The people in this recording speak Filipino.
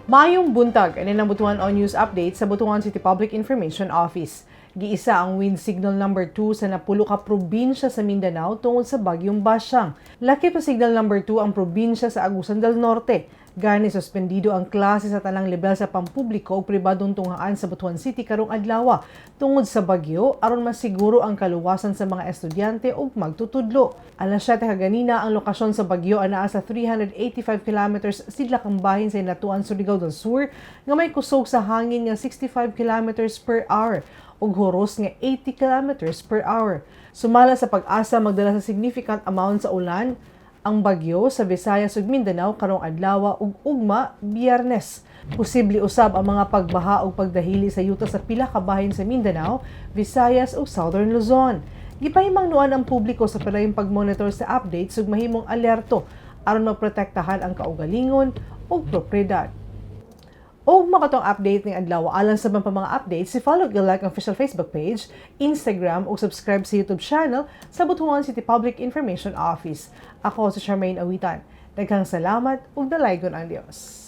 Mayong buntag, ani ng Butuan On News Update sa Butuan City Public Information Office. Giisa ang wind signal number 2 sa napulo ka probinsya sa Mindanao tungod sa bagyong Basyang. Laki pa signal number 2 ang probinsya sa Agusan del Norte. Gani suspendido ang klase sa tanang level sa pampubliko o pribadong tunghaan sa Butuan City karong adlaw tungod sa bagyo aron masiguro ang kaluwasan sa mga estudyante ug magtutudlo. Alas 7 kaganina ang lokasyon sa bagyo anaa sa 385 kilometers sidlakang bahin sa Inatuan, Surigao del Sur nga may kusog sa hangin nga 65 kilometers per hour ug huros nga 80 kilometers per hour. Sumala sa pag-asa magdala sa significant amount sa ulan ang bagyo sa Visayas ug Mindanao karong adlaw ug ugma Biyernes. Posible usab ang mga pagbaha ug pagdahili sa yuta sa pila ka bahin sa Mindanao, Visayas ug Southern Luzon. Gipahimangnuan ang publiko sa palayong pag-monitor sa updates ug mahimong alerto aron maprotektahan ang kaugalingon ug propriedad. O makatong update ng adlaw alang sa mga updates, follow and like ang official Facebook page, Instagram o subscribe sa YouTube channel sa Butuan City Public Information Office. Ako si Charmaine Awitan. Daghang salamat ug dalaygon ang Dios.